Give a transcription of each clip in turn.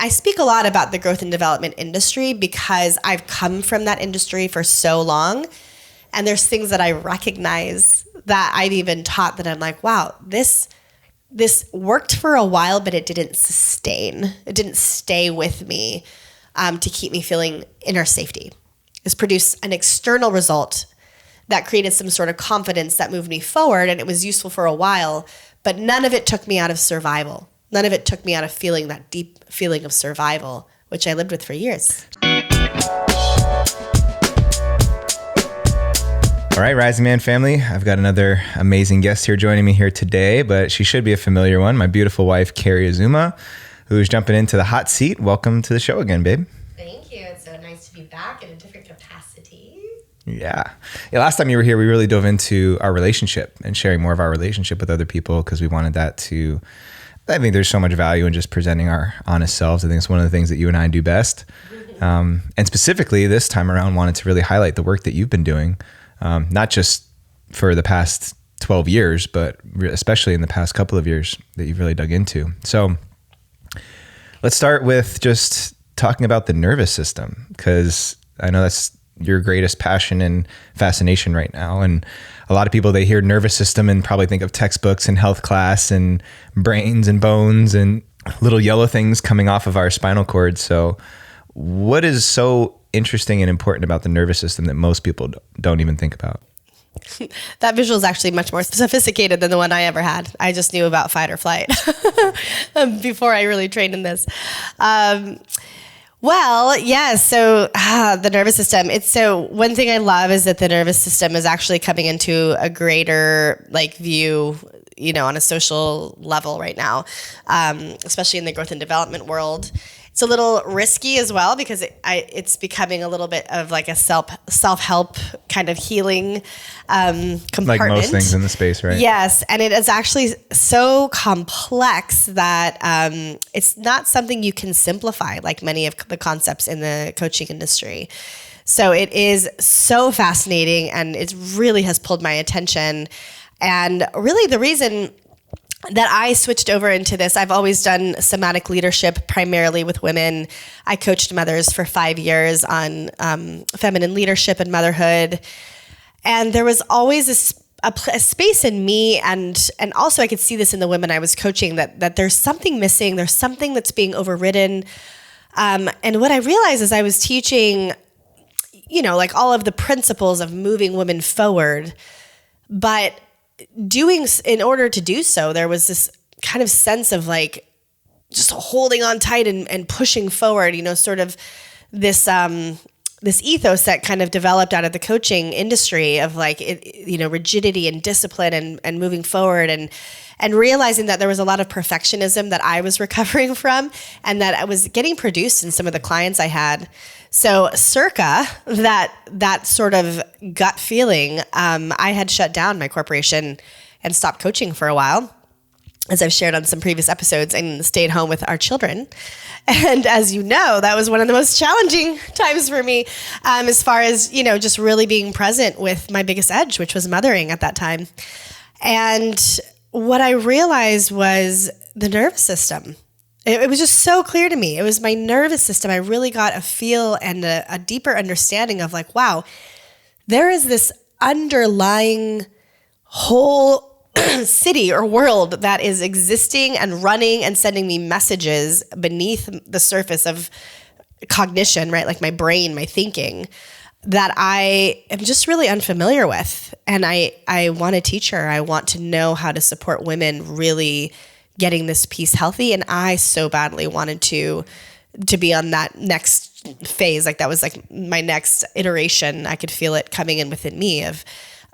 I speak a lot about the growth and development industry because I've come from that industry for so long. And there's things that I recognize that I've even taught that I'm like, wow, this worked for a while, but it didn't sustain. It didn't stay with me to keep me feeling inner safety. It's produced an external result that created some sort of confidence that moved me forward, and it was useful for a while, but none of it took me out of survival. None of it took me out of feeling that deep feeling of survival, which I lived with for years. All right, Rising Man family, I've got another amazing guest here joining me here today, but she should be a familiar one, my beautiful wife, Kari Azuma, who's jumping into the hot seat. Welcome to the show again, babe. Thank you. It's so nice to be back in a different capacity. Yeah. Last time you were here, we really dove into our relationship and sharing more of our relationship with other people because we wanted that to, I think there's so much value in just presenting our honest selves. I think it's one of the things that you and I do best. And specifically this time around, wanted to really highlight the work that you've been doing. Not just for the past 12 years, but especially in the past couple of years that you've really dug into. So let's start with just talking about the nervous system, because I know that's your greatest passion and fascination right now. And a lot of people, they hear nervous system and probably think of textbooks and health class and brains and bones and little yellow things coming off of our spinal cord. So what is so interesting and important about the nervous system that most people don't even think about? That visual is actually much more sophisticated than the one I ever had. I just knew about fight or flight before I really trained in this. Well, yeah, so the nervous system, one thing I love is that the nervous system is actually coming into a greater view, on a social level right now, especially in the growth and development world. It's a little risky as well because it's becoming a little bit of like a self-help kind of healing compartment. Like most things in the space, right? Yes, and it is actually so complex that it's not something you can simplify like many of the concepts in the coaching industry. So it is so fascinating, and it really has pulled my attention. And really the reason that I switched over into this, I've always done somatic leadership primarily with women. I coached mothers for 5 years on feminine leadership and motherhood. And there was always a space in me, and also I could see this in the women I was coaching, that there's something missing, there's something that's being overridden. And what I realized is I was teaching, all of the principles of moving women forward, but in order to do so, there was this kind of sense of just holding on tight and pushing forward, sort of this ethos that kind of developed out of the coaching industry of rigidity and discipline and moving forward and realizing that there was a lot of perfectionism that I was recovering from and that I was getting produced in some of the clients I had. So circa that sort of gut feeling, I had shut down my corporation and stopped coaching for a while, as I've shared on some previous episodes, and stayed home with our children. And as you know, that was one of the most challenging times for me, as far as, just really being present with my biggest edge, which was mothering at that time. And what I realized was the nervous system. It was just so clear to me. It was my nervous system. I really got a feel and a deeper understanding of wow, there is this underlying whole city or world that is existing and running and sending me messages beneath the surface of cognition, right? Like my brain, my thinking, that I am just really unfamiliar with. And I want to teach her. I want to know how to support women really getting this piece healthy. And I so badly wanted to be on that next phase. That was my next iteration. I could feel it coming in within me of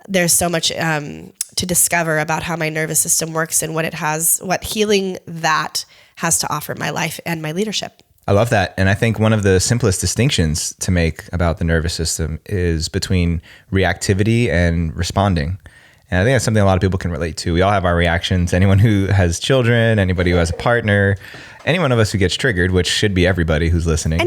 there's so much to discover about how my nervous system works and what healing that has to offer my life and my leadership. I love that. And I think one of the simplest distinctions to make about the nervous system is between reactivity and responding. And I think that's something a lot of people can relate to. We all have our reactions. Anyone who has children, anybody who has a partner, any one of us who gets triggered, which should be everybody who's listening.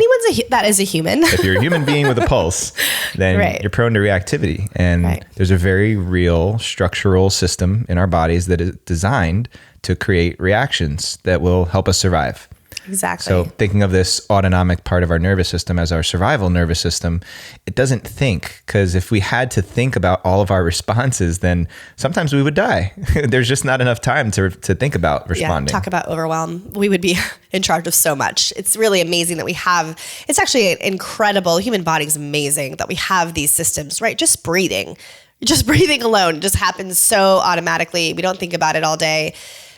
That is a human. If you're a human being with a pulse, then right. You're prone to reactivity. And right. There's a very real structural system in our bodies that is designed to create reactions that will help us survive. Exactly. So thinking of this autonomic part of our nervous system as our survival nervous system, it doesn't think, because if we had to think about all of our responses, then sometimes we would die. There's just not enough time to think about responding. Yeah, talk about overwhelm. We would be in charge of so much. It's really amazing that we have, it's actually incredible. Human body's amazing that we have these systems, right? Just breathing alone just happens so automatically. We don't think about it all day.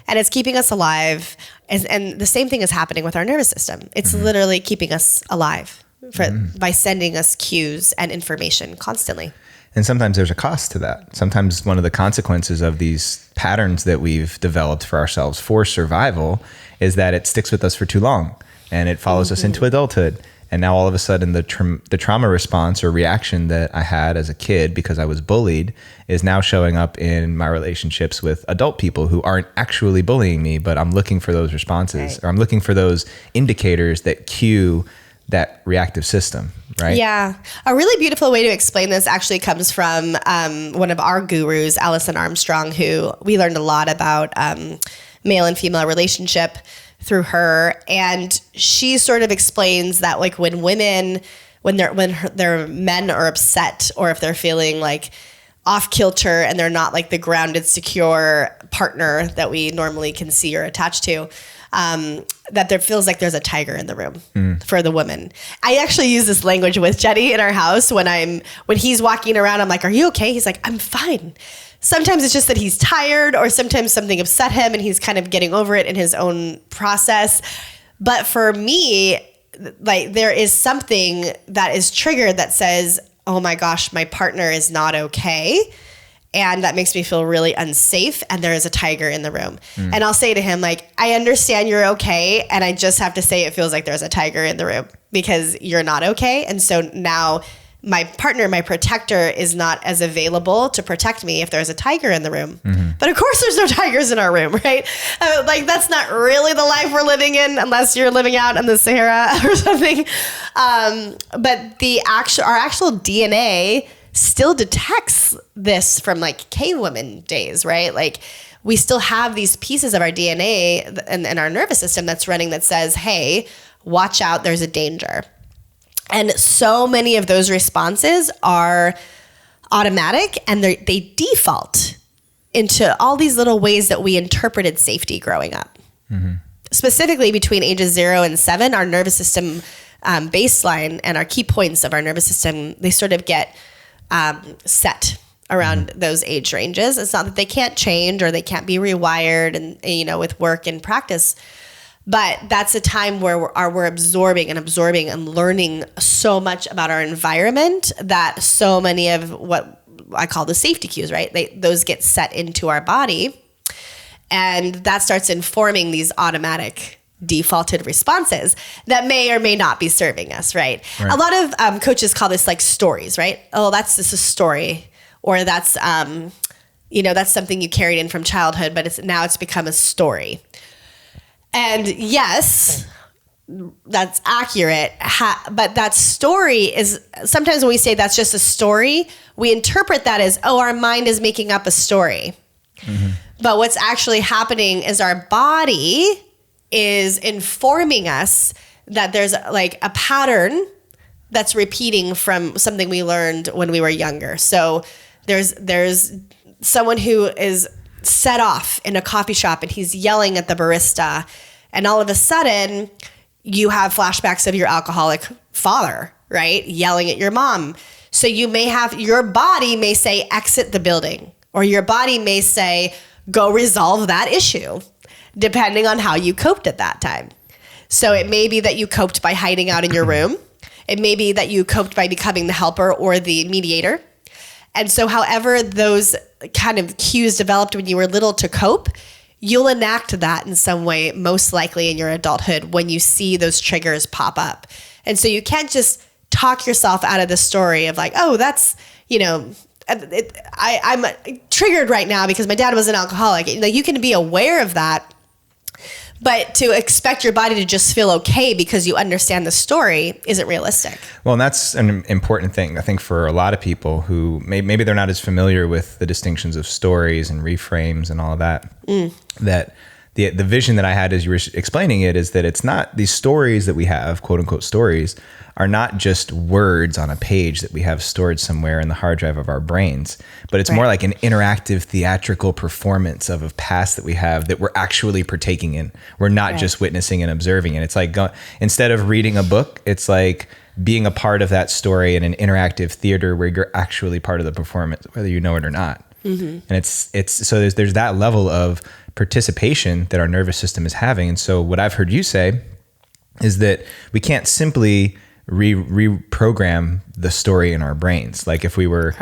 And it's keeping us alive. And the same thing is happening with our nervous system. It's literally keeping us alive by sending us cues and information constantly. And sometimes there's a cost to that. Sometimes one of the consequences of these patterns that we've developed for ourselves for survival is that it sticks with us for too long and it follows us into adulthood. And now all of a sudden the trauma response or reaction that I had as a kid because I was bullied is now showing up in my relationships with adult people who aren't actually bullying me, but I'm looking for those responses, or I'm looking for those indicators that cue that reactive system, right? Yeah. A really beautiful way to explain this actually comes from one of our gurus, Alison Armstrong, who we learned a lot about male and female relationship through her. And she sort of explains that like when their men are upset, or if they're feeling like off kilter and they're not like the grounded, secure partner that we normally can see or attach to, that there feels like there's a tiger in the room for the woman. I actually use this language with Jeddy in our house when he's walking around. I'm like, "Are you okay?" He's like, "I'm fine." Sometimes it's just that he's tired, or sometimes something upset him and he's kind of getting over it in his own process. But for me, like there is something that is triggered that says, "Oh my gosh, my partner is not okay." And that makes me feel really unsafe. And there is a tiger in the room. And I'll say to him, like, "I understand you're okay. And I just have to say it feels like there's a tiger in the room because you're not okay. And so now my partner, my protector, is not as available to protect me if there's a tiger in the room." But of course there's no tigers in our room, right? Like that's not really the life we're living in unless you're living out in the Sahara or something. But our actual DNA still detects this from like cavewoman days, right? Like we still have these pieces of our DNA and our nervous system that's running that says, "Hey, watch out, there's a danger." And so many of those responses are automatic, and they default into all these little ways that we interpreted safety growing up. Specifically between ages 0 and 7, our nervous system baseline and our key points of our nervous system, they sort of get set around those age ranges. It's not that they can't change or they can't be rewired, and with work and practice. But that's a time where we're absorbing and learning so much about our environment that so many of what I call the safety cues, right? Those get set into our body, and that starts informing these automatic defaulted responses that may or may not be serving us, right? A lot of coaches call this like stories, right? Oh, that's just a story, or that's that's something you carried in from childhood, but it's become a story. And yes, that's accurate. But that story is sometimes when we say that's just a story, we interpret that as, oh, our mind is making up a story. But what's actually happening is our body is informing us that there's like a pattern that's repeating from something we learned when we were younger. So there's someone who is set off in a coffee shop and he's yelling at the barista, and all of a sudden you have flashbacks of your alcoholic father, right? Yelling at your mom. So your body may say exit the building, or your body may say go resolve that issue, depending on how you coped at that time. So it may be that you coped by hiding out in your room. It may be that you coped by becoming the helper or the mediator. And so however those kind of cues developed when you were little to cope, you'll enact that in some way, most likely in your adulthood, when you see those triggers pop up. And so you can't just talk yourself out of the story of like, oh, that's, I'm triggered right now because my dad was an alcoholic. Like, you can be aware of that, but to expect your body to just feel okay because you understand the story isn't realistic. Well, and that's an important thing, I think, for a lot of people who maybe they're not as familiar with the distinctions of stories and reframes and all of that, that the vision that I had as you were explaining it is that it's not these stories that we have, quote unquote stories, are not just words on a page that we have stored somewhere in the hard drive of our brains, but it's more like an interactive theatrical performance of a past that we have that we're actually partaking in. We're not just witnessing and observing it. It's like instead of reading a book, it's like being a part of that story in an interactive theater where you're actually part of the performance, whether you know it or not. And it's so there's that level of participation that our nervous system is having. And so what I've heard you say is that we can't simply reprogram the story in our brains. Like if we were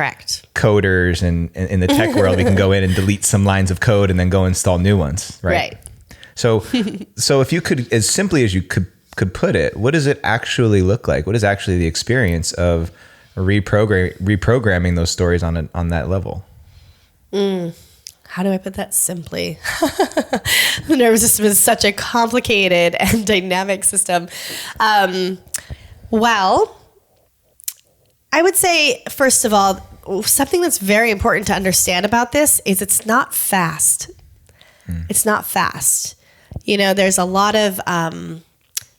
coders and in the tech world, we can go in and delete some lines of code and then go install new ones. Right. So if you could, as simply as you could put it, what does it actually look like? What is actually the experience of reprogramming those stories on that level? How do I put that simply? The nervous system is such a complicated and dynamic system. Well, I would say, first of all, something that's very important to understand about this is it's not fast. It's not fast. There's a lot of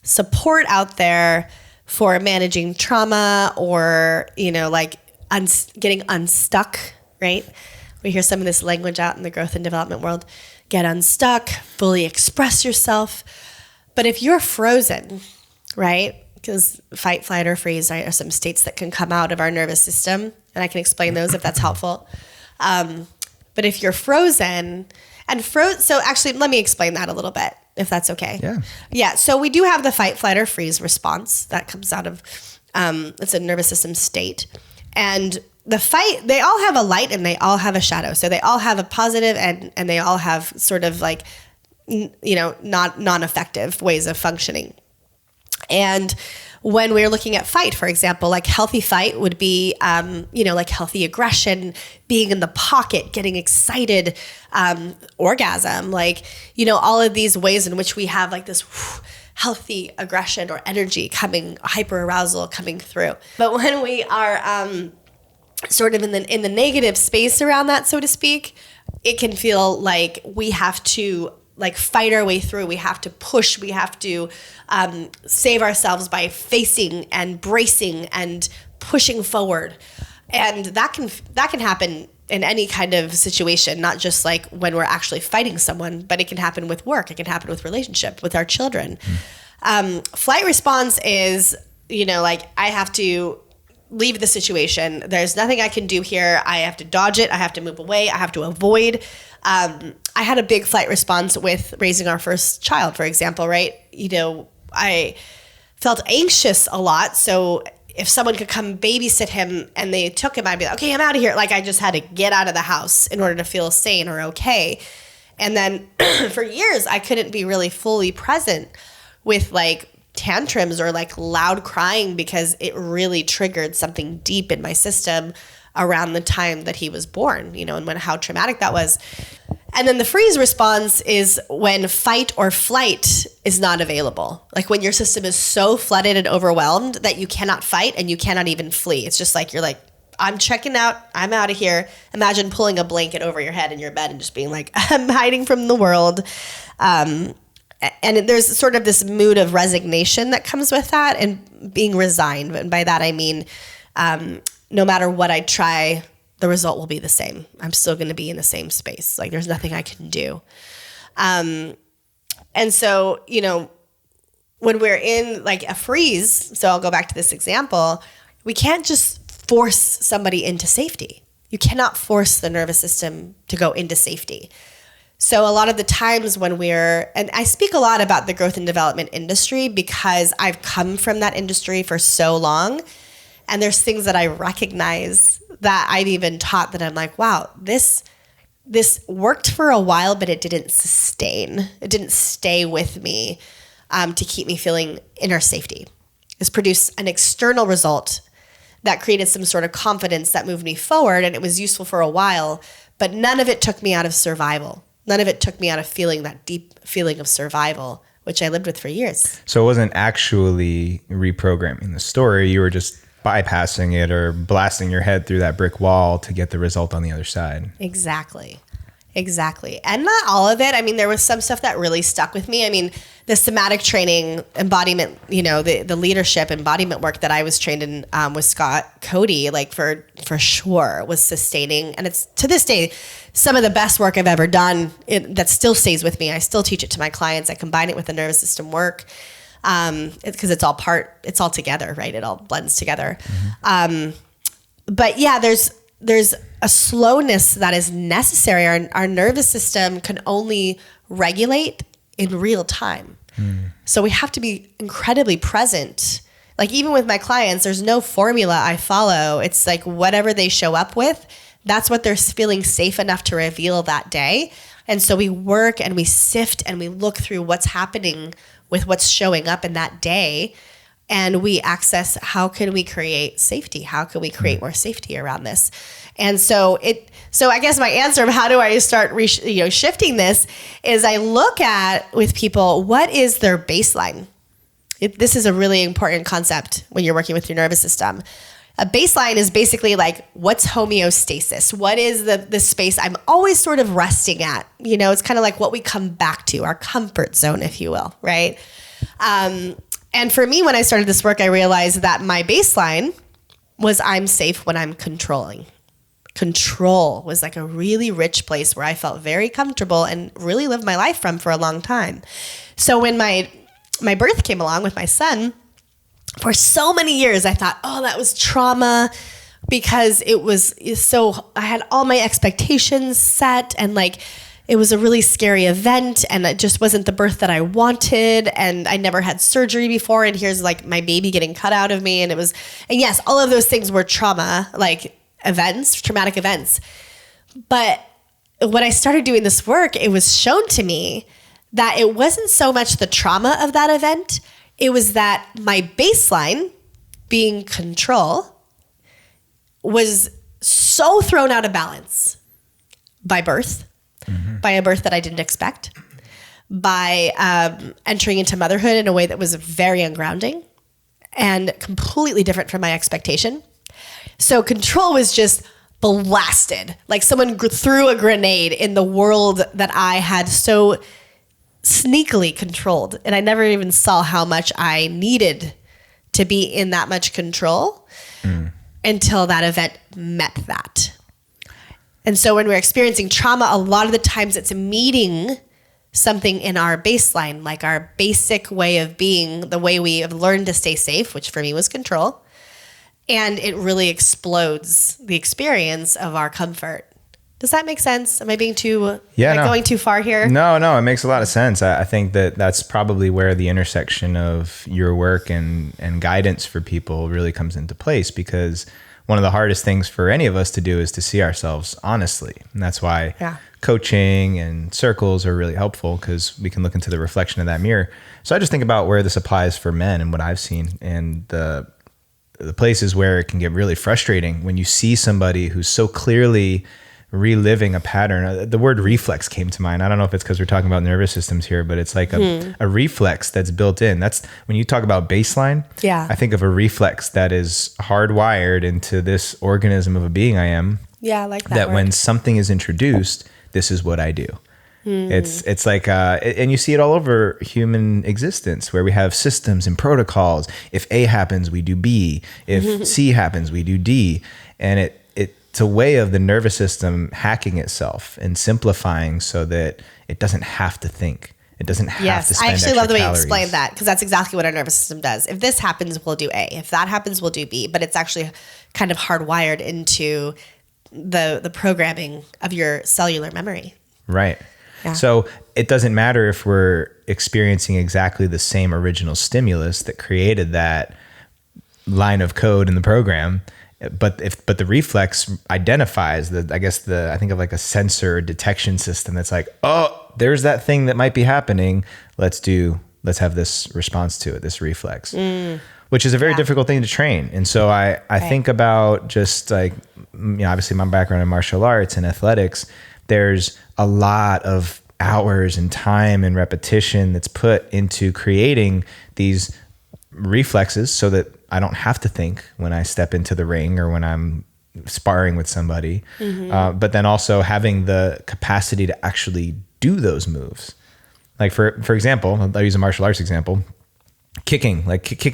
support out there for managing trauma or, getting unstuck, right? We hear some of this language out in the growth and development world. Get unstuck, fully express yourself. But if you're frozen, right? Because fight, flight, or freeze are some states that can come out of our nervous system. And I can explain those if that's helpful. But if you're frozen, so actually, let me explain that a little bit, if that's okay. Yeah. So we do have the fight, flight, or freeze response that comes out of, it's a nervous system state. And the fight, they all have a light and they all have a shadow. So they all have a positive and they all have sort of like, not non-effective ways of functioning. And when we're looking at fight, for example, like healthy fight would be, like healthy aggression, being in the pocket, getting excited, orgasm, all of these ways in which we have like this healthy aggression or energy coming, hyperarousal coming through. But when we are sort of in the negative space around that, so to speak, it can feel like we have to fight our way through. We have to push. We have to save ourselves by facing and bracing and pushing forward. And that can happen in any kind of situation, not just like when we're actually fighting someone, but it can happen with work. It can happen with relationship, with our children. Flight response is, I have to leave the situation. There's nothing I can do here. I have to dodge it. I have to move away. I have to avoid. I had a big flight response with raising our first child, for example, right? I felt anxious a lot. So if someone could come babysit him and they took him, I'd be like, okay, I'm out of here. Like I just had to get out of the house in order to feel sane or okay. And then for years, I couldn't be really fully present with like tantrums or like loud crying because it really triggered something deep in my system around the time that he was born, and how traumatic that was. And then the freeze response is when fight or flight is not available. Like when your system is so flooded and overwhelmed that you cannot fight and you cannot even flee. It's just like, you're like, I'm checking out. I'm out of here. Imagine pulling a blanket over your head in your bed and just being like, I'm hiding from the world. And there's sort of this mood of resignation that comes with that and being resigned. And by that, I mean, no matter what I try, the result will be the same. I'm still going to be in the same space. Like there's nothing I can do. And so, when we're in like a freeze, so I'll go back to this example, we can't just force somebody into safety. You cannot force the nervous system to go into safety. So a lot of the times when and I speak a lot about the growth and development industry because I've come from that industry for so long. And there's things that I recognize that I've even taught that I'm like, wow, this worked for a while, but it didn't sustain. It didn't stay with me to keep me feeling inner safety. This produced an external result that created some sort of confidence that moved me forward, and it was useful for a while, but none of it took me out of survival. None of it took me out of feeling that deep feeling of survival, which I lived with for years. So it wasn't actually reprogramming the story. You were just bypassing it or blasting your head through that brick wall to get the result on the other side. Exactly. Exactly. And not all of it. I mean, there was some stuff that really stuck with me. I mean, the somatic training, embodiment, the leadership embodiment work that I was trained in with Scott Cody, like for sure was sustaining. And it's to this day, some of the best work I've ever done that still stays with me. I still teach it to my clients. I combine it with the nervous system work because it's all together, right? It all blends together. But yeah, there's a slowness that is necessary. Our nervous system can only regulate in real time. So we have to be incredibly present. Like even with my clients, there's no formula I follow. It's like whatever they show up with, that's what they're feeling safe enough to reveal that day. And so we work and we sift and we look through what's happening with what's showing up in that day. And we access, how can we create safety? How can we create more safety around this? And so I guess my answer of how do I start shifting this is I look at with people, what is their baseline? This is a really important concept when you're working with your nervous system. A baseline is basically like, what's homeostasis? What is the space I'm always sort of resting at? It's kind of like what we come back to, our comfort zone, if you will, right? And for me, when I started this work, I realized that my baseline was I'm safe when I'm controlling. Control was like a really rich place where I felt very comfortable and really lived my life from for a long time. So when my birth came along with my son, for so many years, I thought, oh, that was trauma because I had all my expectations set and like, it was a really scary event and it just wasn't the birth that I wanted. And I never had surgery before. And here's like my baby getting cut out of me. And yes, all of those things were trauma, like traumatic events. But when I started doing this work, it was shown to me that it wasn't so much the trauma of that event. It was that my baseline, being control, was so thrown out of balance by birth. By a birth that I didn't expect, by entering into motherhood in a way that was very ungrounding and completely different from my expectation. So control was just blasted, like someone threw a grenade in the world that I had so sneakily controlled. And I never even saw how much I needed to be in that much control until that event met that. And so when we're experiencing trauma, a lot of the times it's meeting something in our baseline, like our basic way of being, the way we have learned to stay safe, which for me was control. And it really explodes the experience of our comfort. Does that make sense? Am I being going too far here? No, it makes a lot of sense. I think that's probably where the intersection of your work and guidance for people really comes into place, because one of the hardest things for any of us to do is to see ourselves honestly. And that's why coaching and circles are really helpful, because we can look into the reflection of that mirror. So I just think about where this applies for men and what I've seen, and the places where it can get really frustrating when you see somebody who's so clearly reliving a pattern. The word reflex came to mind. I don't know if it's because we're talking about nervous systems here, but it's like a reflex that's built in. That's when you talk about baseline. Yeah. I think of a reflex that is hardwired into this organism of a being I am. Yeah, I like that. That when something is introduced, this is what I do. It's like, and you see it all over human existence, where we have systems and protocols. If A happens, we do B. If C happens, we do D. And it's a way of the nervous system hacking itself and simplifying so that it doesn't have to think. It doesn't have to spend extra calories. I actually love the way you explained that, because that's exactly what our nervous system does. If this happens, we'll do A. If that happens, we'll do B. But it's actually kind of hardwired into the programming of your cellular memory. Right. Yeah. So it doesn't matter if we're experiencing exactly the same original stimulus that created that line of code in the program. But the reflex identifies I think of like a sensor detection system that's like, oh, there's that thing that might be happening. Let's have this response to it, this reflex, which is a very difficult thing to train. And so I think about just like, obviously my background in martial arts and athletics, there's a lot of hours and time and repetition that's put into creating these reflexes so that I don't have to think when I step into the ring or when I'm sparring with somebody, but then also having the capacity to actually do those moves. Like for example, I'll use a martial arts example. Kicking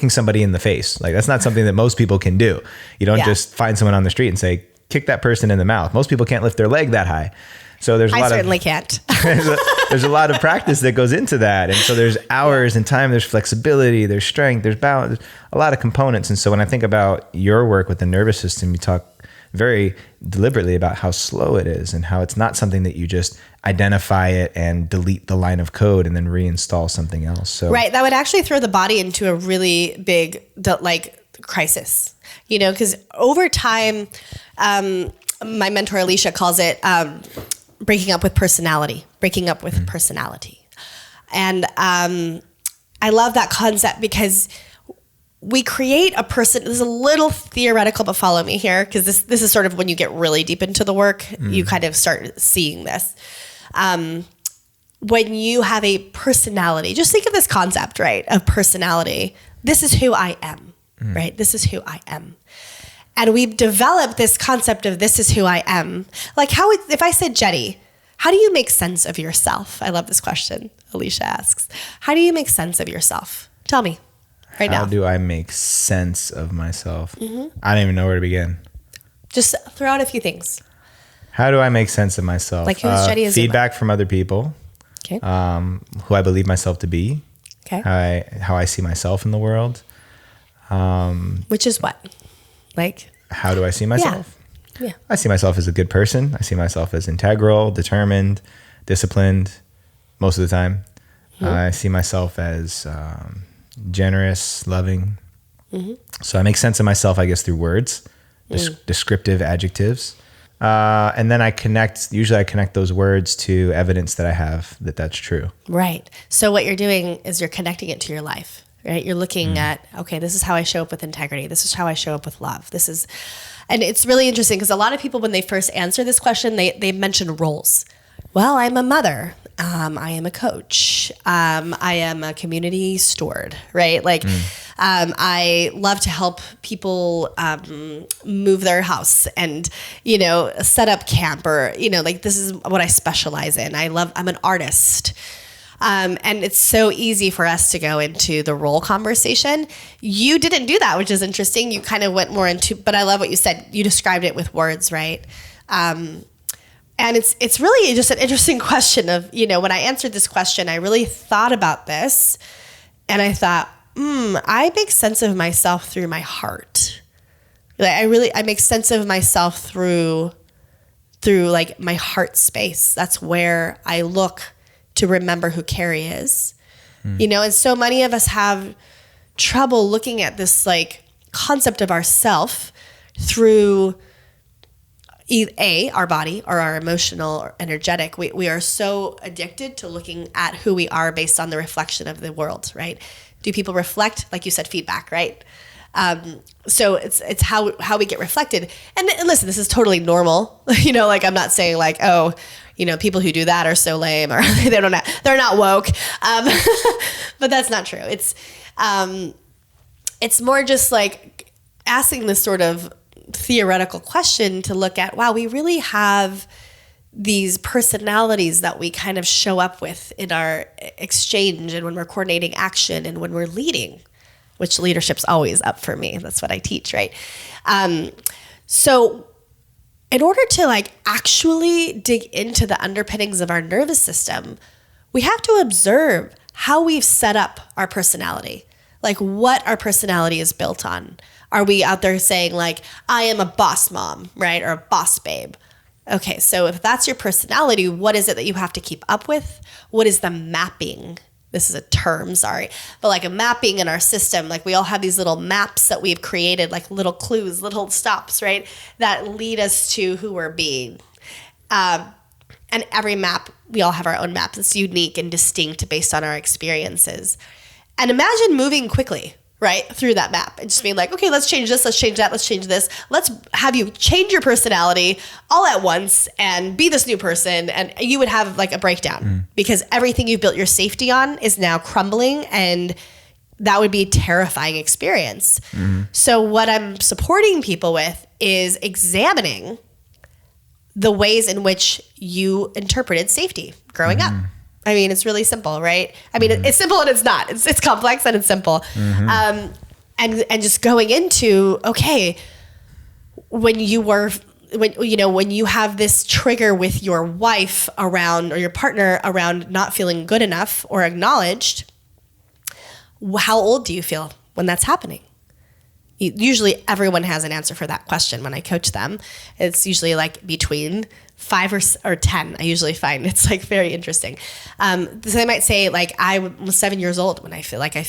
somebody in the face. Like that's not something that most people can do. You don't just find someone on the street and say, kick that person in the mouth. Most people can't lift their leg that high. So there's I certainly can't. there's a lot of practice that goes into that. And so there's hours and time, there's flexibility, there's strength, there's balance, there's a lot of components. And so when I think about your work with the nervous system, you talk very deliberately about how slow it is and how it's not something that you just identify it and delete the line of code and then reinstall something else. So right. That would actually throw the body into a really big, crisis, because over time, my mentor Alicia calls it breaking up with personality. And I love that concept because we create a person. This is a little theoretical, but follow me here, because this is sort of when you get really deep into the work, you kind of start seeing this. When you have a personality, just think of this concept, right, of personality. This is who I am, right? This is who I am. And we've developed this concept of this is who I am. Like if I said, Jeddy, how do you make sense of yourself? I love this question Alicia asks. How do you make sense of yourself? Tell me right now. How do I make sense of myself? I don't even know where to begin. Just throw out a few things. How do I make sense of myself? Like who's Jeddy Azuma? Feedback from other people. Okay. Who I believe myself to be. Okay. How I see myself in the world. Which is what? Like, how do I see myself? Yeah. I see myself as a good person. I see myself as integral, determined, disciplined most of the time. I see myself as generous, loving. So I make sense of myself, I guess, through words, descriptive adjectives. And then usually I connect those words to evidence that I have that's true. Right. So what you're doing is you're connecting it to your life, right? You're looking at, okay, this is how I show up with integrity. This is how I show up with love. And it's really interesting because a lot of people, when they first answer this question, they mention roles. Well, I'm a mother. I am a coach. I am a community steward, right? I love to help people move their house and, set up camp or, this is what I specialize in. I'm an artist. And it's so easy for us to go into the role conversation. You didn't do that, which is interesting. You kind of went more into, but I love what you said. You described it with words, right? And it's really just an interesting question of, when I answered this question, I really thought about this and I thought, I make sense of myself through my heart. I make sense of myself through my heart space. That's where I look to remember who Kari is, and so many of us have trouble looking at this concept of ourself through our body or our emotional or energetic. We are so addicted to looking at who we are based on the reflection of the world, right? Do people reflect? Like you said, feedback, right? So it's how we get reflected. And listen, this is totally normal. I'm not saying people who do that are so lame or they're not woke. But that's not true. It's more just asking this sort of theoretical question to look at, wow, we really have these personalities that we kind of show up with in our exchange and when we're coordinating action and when we're leading, which leadership's always up for me. That's what I teach, right? So in order to actually dig into the underpinnings of our nervous system, we have to observe how we've set up our personality, what our personality is built on. Are we out there saying I am a boss mom, right? Or a boss babe. Okay, so if that's your personality, what is it that you have to keep up with? What is the mapping? This is a term, sorry. But a mapping in our system, we all have these little maps that we've created, little clues, little stops, right? That lead us to who we're being. And every map, we all have our own maps. It's unique and distinct based on our experiences. And imagine moving quickly, right, through that map and just being okay, let's change this, let's change that, let's change this. Let's have you change your personality all at once and be this new person. And you would have a breakdown because everything you've built your safety on is now crumbling and that would be a terrifying experience. So what I'm supporting people with is examining the ways in which you interpreted safety growing up. I mean, it's really simple, right? I mean, it's simple and it's not. It's complex and it's simple. And just going into, okay, when you have this trigger with your wife around, or your partner around not feeling good enough or acknowledged, how old do you feel when that's happening? Usually everyone has an answer for that question when I coach them. It's usually like between 5 or 10. I usually find it's like very interesting. So they might say like, I was 7 years old when I feel like I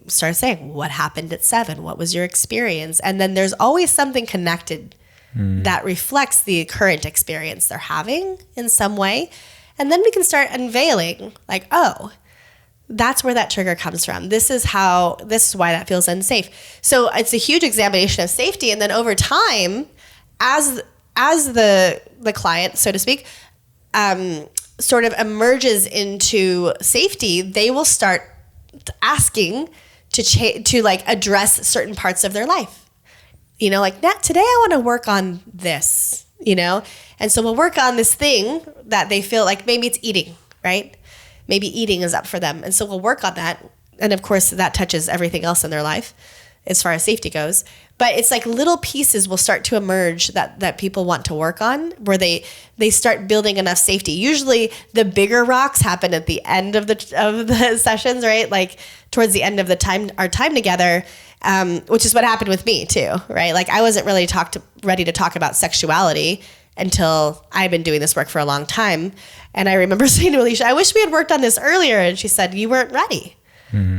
started saying, what happened at 7? What was your experience? And then there's always something connected that reflects the current experience they're having in some way. And then we can start unveiling like, oh, that's where that trigger comes from. This is why that feels unsafe. So it's a huge examination of safety. And then over time, as the client, so to speak, sort of emerges into safety, they will start asking to like address certain parts of their life. Like today I want to work on this, and so we'll work on this thing that they feel like maybe it's eating, right? Maybe eating is up for them. And so we'll work on that. And of course that touches everything else in their life as far as safety goes. But it's like little pieces will start to emerge that people want to work on, where they start building enough safety. Usually the bigger rocks happen at the end of the sessions, right? Like towards the end of our time together, which is what happened with me too, right? Like I wasn't really ready to talk about sexuality until I've been doing this work for a long time. And I remember saying to Alicia, I wish we had worked on this earlier. And she said, you weren't ready.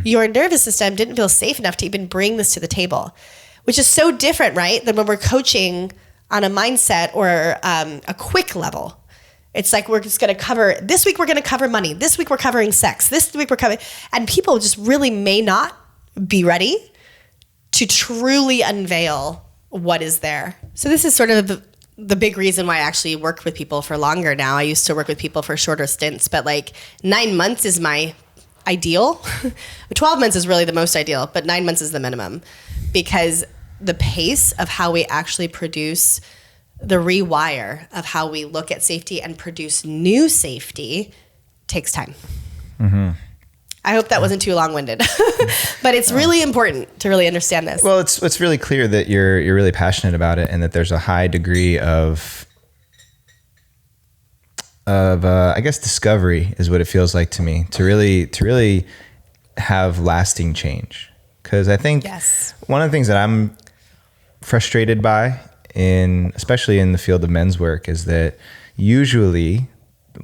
Your nervous system didn't feel safe enough to even bring this to the table, which is so different, right? Than when we're coaching on a mindset or a quick level. It's like, we're just going to cover, this week we're going to cover money. This week we're covering sex. This week we're covering, and people just really may not be ready to truly unveil what is there. So this is sort of the big reason why I actually work with people for longer now. I used to work with people for shorter stints, but like 9 months is my ideal. 12 months is really the most ideal, but 9 months is the minimum, because the pace of how we actually produce the rewire of how we look at safety and produce new safety takes time. I hope that wasn't too long-winded, but it's really important to really understand this. Well, it's really clear that you're really passionate about it, and that there's a high degree of I guess discovery is what it feels like to me, to really have lasting change. Because I think one of the things that I'm frustrated by, especially in the field of men's work, is that usually,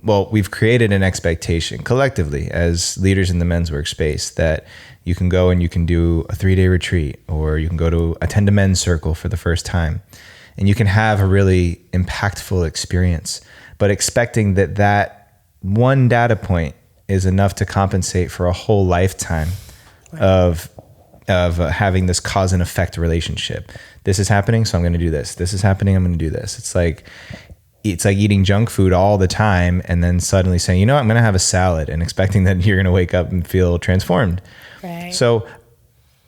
we've created an expectation collectively as leaders in the men's work space that you can go and you can do a 3-day retreat, or you can go to attend a men's circle for the first time, and you can have a really impactful experience, but expecting that one data point is enough to compensate for a whole lifetime of having this cause and effect relationship. This is happening, so I'm going to do this. This is happening, I'm going to do this. It's like eating junk food all the time, and then suddenly saying, I'm going to have a salad, and expecting that you're going to wake up and feel transformed. Right. So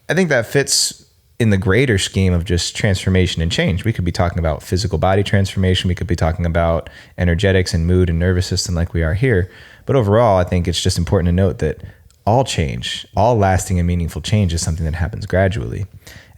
I think that fits in the greater scheme of just transformation and change. We could be talking about physical body transformation. We could be talking about energetics and mood and nervous system like we are here. But overall, I think it's just important to note that all change, all lasting and meaningful change, is something that happens gradually,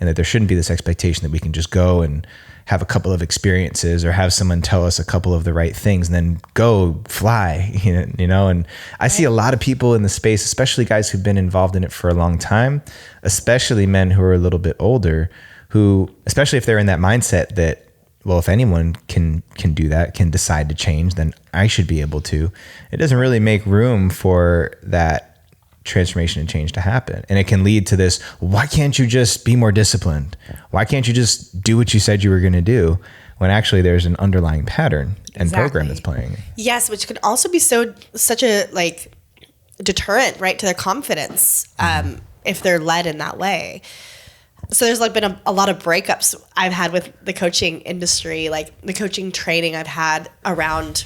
and that there shouldn't be this expectation that we can just go and have a couple of experiences or have someone tell us a couple of the right things and then go fly, and I see a lot of people in the space, especially guys who've been involved in it for a long time, especially men who are a little bit older, who, especially if they're in that mindset that, if anyone can do that, can decide to change, then I should be able to. It doesn't really make room for that transformation and change to happen. And it can lead to this, why can't you just be more disciplined? Why can't you just do what you said you were going to do? When actually there's an underlying pattern and program that's playing. Yes, which could also be such a deterrent, right, to their confidence, if they're led in that way. So there's been a lot of breakups I've had with the coaching industry, like the coaching training I've had around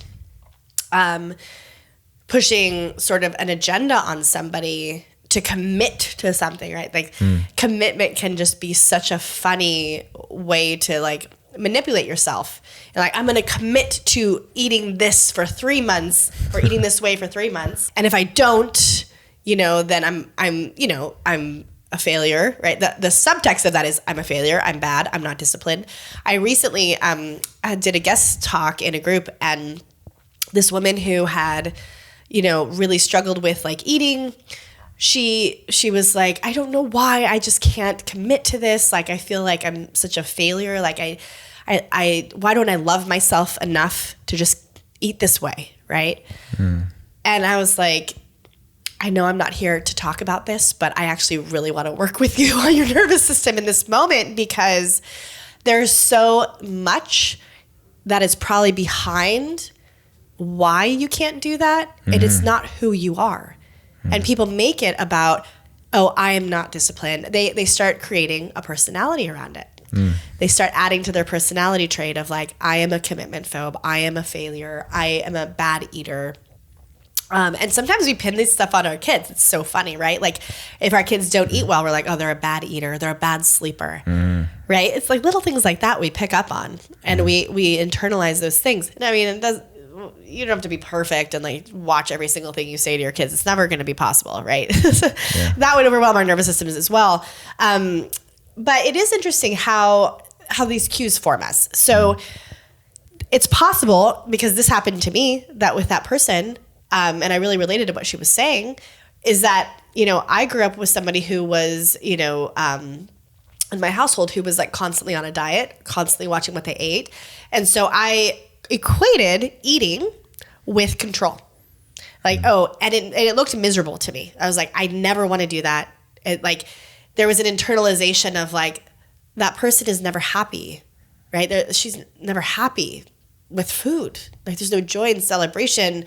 pushing sort of an agenda on somebody to commit to something, right? Like commitment can just be such a funny way to like manipulate yourself. And like, I'm going to commit to eating this for 3 months or eating this way for 3 months. And if I don't, then I'm a failure, right? The subtext of that is I'm a failure. I'm bad. I'm not disciplined. I recently I did a guest talk in a group, and this woman who had, really struggled with like eating, she was like, I don't know why I just can't commit to this. Like, I feel like I'm such a failure. Like I why don't I love myself enough to just eat this way, right? And I was like, I know I'm not here to talk about this, but I actually really want to work with you on your nervous system in this moment, because there's so much that is probably behind why you can't do that. And it's not who you are. And people make it about, oh, I am not disciplined. They start creating a personality around it. They start adding to their personality trait of like, I am a commitment phobe. I am a failure. I am a bad eater. And sometimes we pin this stuff on our kids. It's so funny, right? Like if our kids don't eat well, we're like, oh, they're a bad eater. They're a bad sleeper, right? It's like little things like that we pick up on, and we internalize those things. And I mean, you don't have to be perfect and like watch every single thing you say to your kids. It's never going to be possible, right? That would overwhelm our nervous systems as well. But it is interesting how these cues form us. So it's possible, because this happened to me, that with that person, and I really related to what she was saying, is that, I grew up with somebody who was, in my household, who was like constantly on a diet, constantly watching what they ate. And so I equated eating with control. Like, and it looked miserable to me. I was like, I never want to do that. There was an internalization of like, that person is never happy, right? She's never happy with food. Like there's no joy and celebration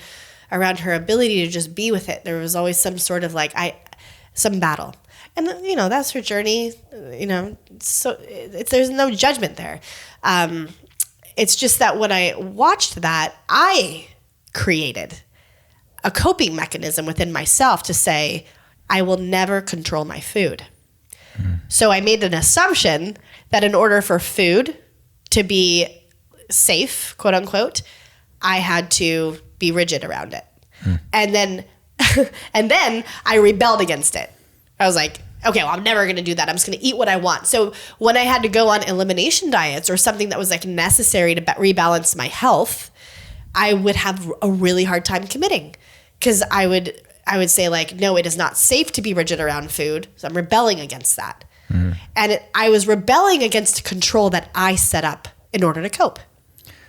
around her ability to just be with it. There was always some sort of like, some battle. And that's her journey, so there's no judgment there. It's just that when I watched that, I created a coping mechanism within myself to say, I will never control my food. So I made an assumption that in order for food to be safe, quote unquote, I had to be rigid around it. And then I rebelled against it. I was like, okay, well, I'm never going to do that. I'm just going to eat what I want. So when I had to go on elimination diets or something that was like necessary to rebalance my health, I would have a really hard time committing, because I would say like, no, it is not safe to be rigid around food. So I'm rebelling against that. And I was rebelling against control that I set up in order to cope.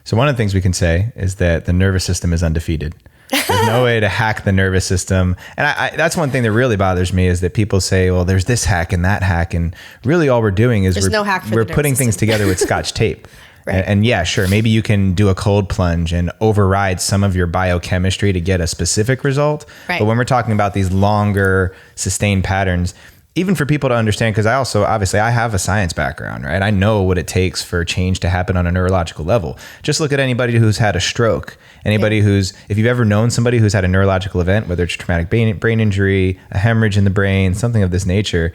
So one of the things we can say is that the nervous system is undefeated. There's no way to hack the nervous system. And I that's one thing that really bothers me, is that people say, well, there's this hack and that hack. And really all we're doing is we're putting things together with Scotch tape. Right. And yeah, sure, maybe you can do a cold plunge and override some of your biochemistry to get a specific result. Right. But when we're talking about these longer sustained patterns, even for people to understand, because I have a science background, right? I know what it takes for change to happen on a neurological level. Just look at anybody who's had a stroke, if you've ever known somebody who's had a neurological event, whether it's traumatic brain injury, a hemorrhage in the brain, something of this nature,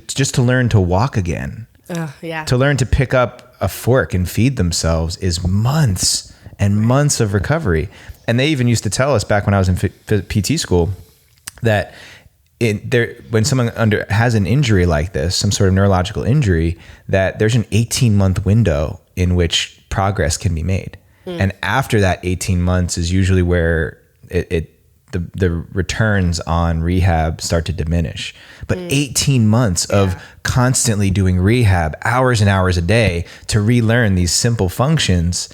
just to learn to walk again, to learn to pick up a fork and feed themselves is months and months of recovery. And they even used to tell us back when I was in PT school that when someone has an injury like this, some sort of neurological injury, that there's an 18-month window in which progress can be made. And after that 18 months is usually where the returns on rehab start to diminish. But 18 months of constantly doing rehab, hours and hours a day, to relearn these simple functions,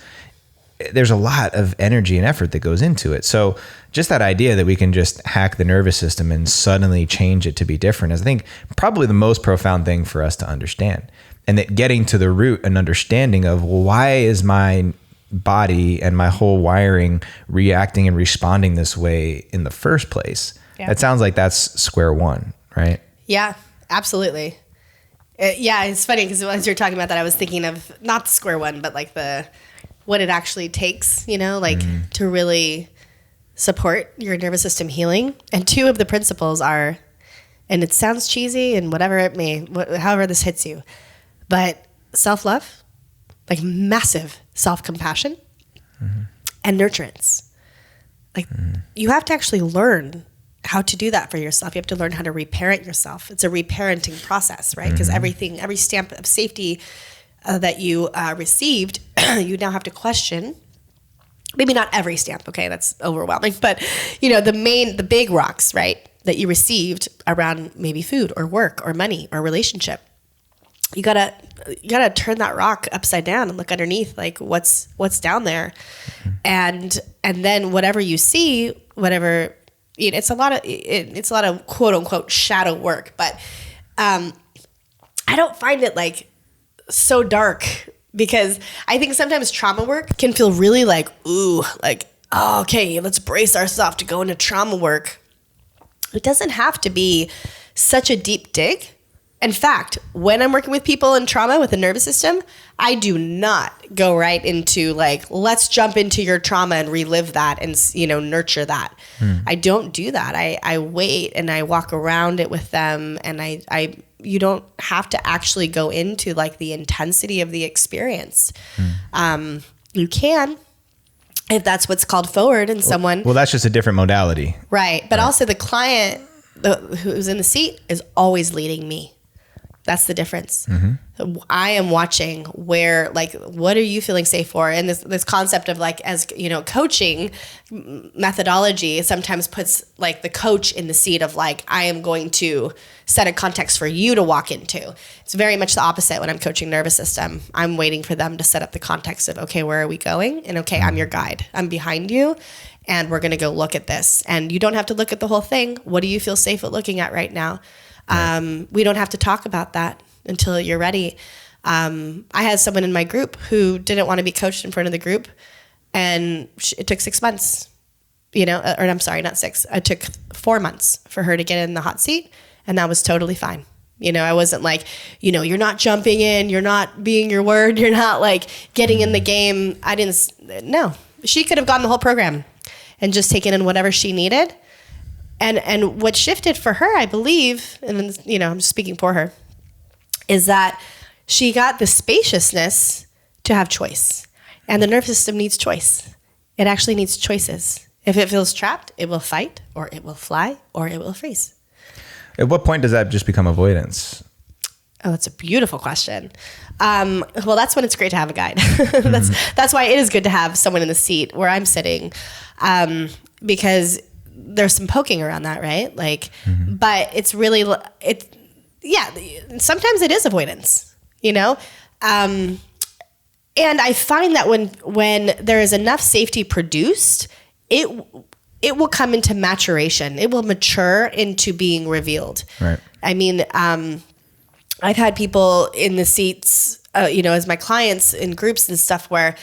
there's a lot of energy and effort that goes into it. So just that idea that we can just hack the nervous system and suddenly change it to be different is, I think, probably the most profound thing for us to understand. And that getting to the root and understanding of, well, why is my body and my whole wiring reacting and responding this way in the first place? It sounds like that's square one, right? Yeah, absolutely. It's funny because as you're talking about that, I was thinking of not the square one, but like what it actually takes, to really support your nervous system healing. And two of the principles are And it sounds cheesy and whatever it may, however this hits you. But self-love, like massive self-compassion and nurturance. Like you have to actually learn how to do that for yourself. You have to learn how to reparent yourself. It's a reparenting process, right? Because every stamp of safety that you received, you now have to question. Maybe not every stamp, okay, that's overwhelming. But, the big rocks, right, that you received around maybe food or work or money or relationship. You gotta turn that rock upside down and look underneath, like what's down there. And then whatever you see, whatever, it's a lot of quote unquote shadow work, but I don't find it like so dark, because I think sometimes trauma work can feel really like, ooh, like, oh, okay, let's brace ourselves to go into trauma work. It doesn't have to be such a deep dig. In fact, when I'm working with people in trauma with the nervous system, I do not go right into like, let's jump into your trauma and relive that and, nurture that. I don't do that. I wait and I walk around it with them, and you don't have to actually go into like the intensity of the experience. You can, if that's what's called forward in someone. Well, that's just a different modality. Right. But also the client who's in the seat is always leading me. That's the difference. I am watching where, like, what are you feeling safe for? And this concept of like, as coaching methodology sometimes puts like the coach in the seat of like, I am going to set a context for you to walk into. It's very much the opposite when I'm coaching nervous system. I'm waiting for them to set up the context of, okay, where are we going? And okay, I'm your guide. I'm behind you. And we're going to go look at this. And you don't have to look at the whole thing. What do you feel safe at looking at right now? We don't have to talk about that until you're ready. I had someone in my group who didn't want to be coached in front of the group, and it took 6 months, or I'm sorry, not 6. It took 4 months for her to get in the hot seat, and that was totally fine. I wasn't like, you're not jumping in, you're not being your word, you're not like getting in the game. No, she could have gotten the whole program and just taken in whatever she needed. And what shifted for her, I believe, and then, I'm just speaking for her, is that she got the spaciousness to have choice. And the nervous system needs choice. It actually needs choices. If it feels trapped, it will fight, or it will fly, or it will freeze. At what point does that just become avoidance? Oh, that's a beautiful question. Well, that's when it's great to have a guide. That's why it is good to have someone in the seat where I'm sitting, because there's some poking around that, right? Like, but it's really, sometimes it is avoidance, and I find that when there is enough safety produced, it will come into maturation. It will mature into being revealed. Right. I mean, I've had people in the seats, as my clients in groups and stuff, where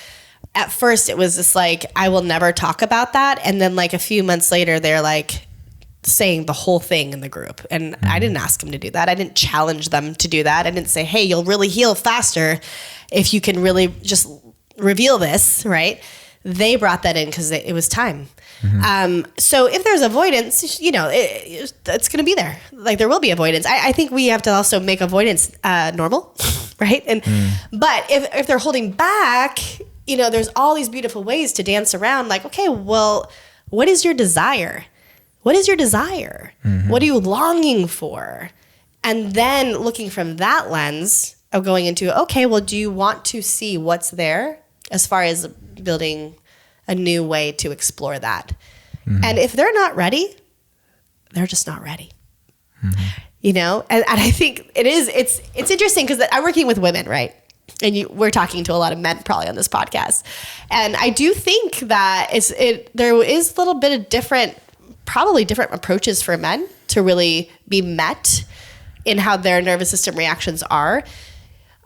at first it was just like, I will never talk about that. And then like a few months later, they're like saying the whole thing in the group. And I didn't ask them to do that. I didn't challenge them to do that. I didn't say, hey, you'll really heal faster if you can really just reveal this, right? They brought that in because it was time. So if there's avoidance, it's going to be there. Like there will be avoidance. I think we have to also make avoidance normal, right? And but if they're holding back, there's all these beautiful ways to dance around. Like, okay, well, what is your desire? What is your desire? What are you longing for? And then looking from that lens of going into, okay, well, do you want to see what's there as far as building a new way to explore that? And if they're not ready, they're just not ready. And I think it's interesting because I'm working with women, right? And we're talking to a lot of men probably on this podcast. And I do think that there is a little bit of probably different approaches for men to really be met in how their nervous system reactions are.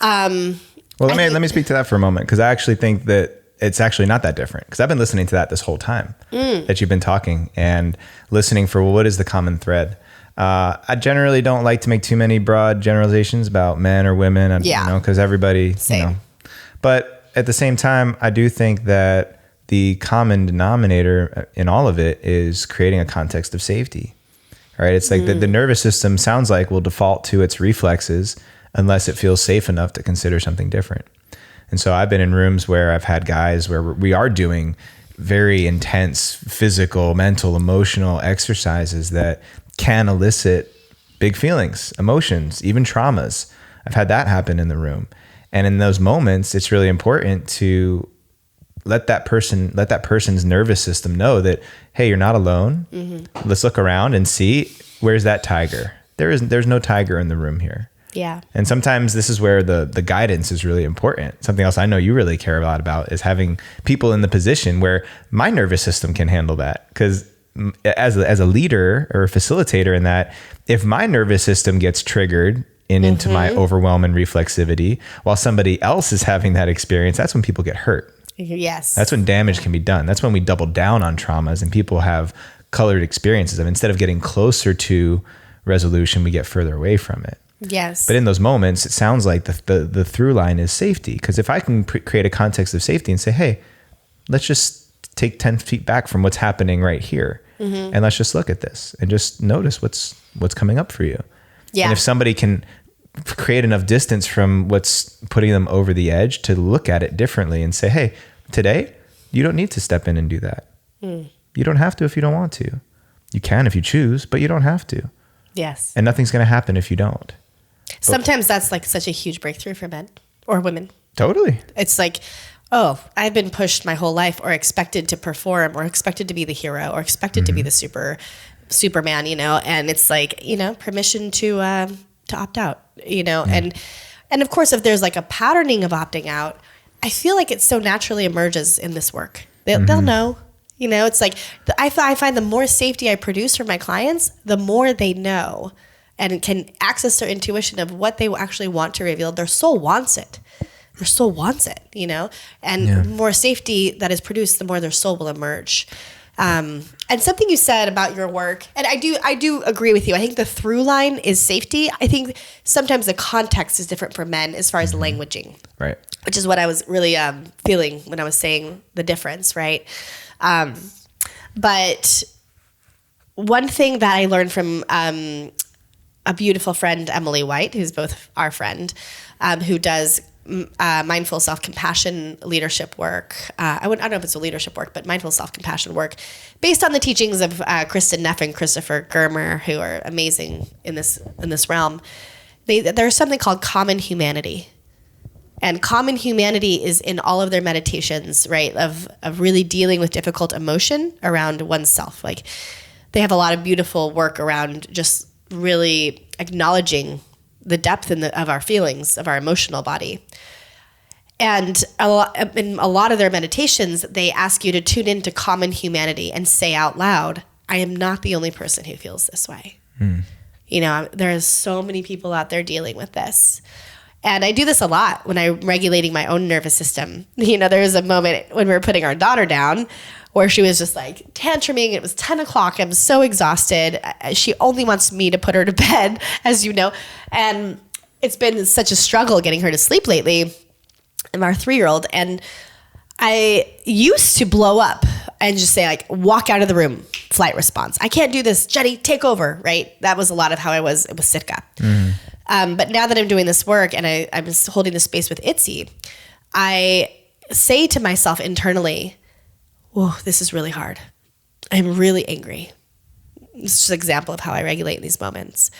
Well, let me speak to that for a moment, because I actually think that it's actually not that different, because I've been listening to that this whole time that you've been talking and listening for, well, what is the common thread? I generally don't like to make too many broad generalizations about men or women, because everybody, but at the same time, I do think that the common denominator in all of it is creating a context of safety. right? It's like the nervous system sounds like will default to its reflexes unless it feels safe enough to consider something different. And so I've been in rooms where I've had guys where we are doing very intense physical, mental, emotional exercises that can elicit big feelings, emotions, even traumas. I've had that happen in the room. And in those moments, it's really important to let that person's nervous system know that, hey, you're not alone. Mm-hmm. Let's look around and see, where's that tiger? There's no tiger in the room here. Yeah. And sometimes this is where the guidance is really important. Something else I know you really care a lot about is having people in the position where my nervous system can handle that. Because as a leader or a facilitator in that, if my nervous system gets triggered into my overwhelm and reflexivity while somebody else is having that experience, that's when people get hurt. Yes. That's when damage can be done. That's when we double down on traumas and people have colored experiences of, instead of getting closer to resolution, we get further away from it. Yes. But in those moments, it sounds like the through line is safety. Because if I can create a context of safety and say, hey, let's just take 10 feet back from what's happening right here. And let's just look at this and just notice what's coming up for you. Yeah. And if somebody can create enough distance from what's putting them over the edge to look at it differently and say, hey, today, you don't need to step in and do that. You don't have to if you don't want to. You can if you choose, but you don't have to. Yes. And nothing's going to happen if you don't. Sometimes that's like such a huge breakthrough for men or women. Totally. It's like, oh, I've been pushed my whole life or expected to perform or expected to be the hero or expected to be the Superman, and it's like, permission to opt out, and of course, if there's like a patterning of opting out, I feel like it so naturally emerges in this work. They'll know, it's like, I find the more safety I produce for my clients, the more they know and can access their intuition of what they actually want to reveal. Their soul wants it. Their soul wants it, and the more safety that is produced, the more their soul will emerge. And something you said about your work, and I do agree with you. I think the through line is safety. I think sometimes the context is different for men as far as languaging, right? Which is what I was really feeling when I was saying the difference, right? But one thing that I learned from a beautiful friend, Emily White, who's both our friend, who does mindful self-compassion leadership work. I don't know if it's a leadership work, but mindful self-compassion work based on the teachings of Kristen Neff and Christopher Germer, who are amazing in this realm. There's something called common humanity. And common humanity is in all of their meditations, right? Of really dealing with difficult emotion around oneself. Like, they have a lot of beautiful work around just really acknowledging the depth of our feelings, of our emotional body. And in a lot of their meditations, they ask you to tune into common humanity and say out loud, I am not the only person who feels this way. There are so many people out there dealing with this. And I do this a lot when I'm regulating my own nervous system. There was a moment when we were putting our daughter down where she was just like tantruming. It was 10 o'clock. I'm so exhausted. She only wants me to put her to bed, as you know. And it's been such a struggle getting her to sleep lately. I'm our 3-year-old. And I used to blow up and just say, like, walk out of the room, flight response. I can't do this. Jeddy, take over, right? That was a lot of how I was with Sitka. But now that I'm doing this work and I'm holding the space with Itzy, I say to myself internally, whoa, this is really hard. I'm really angry. It's just an example of how I regulate in these moments.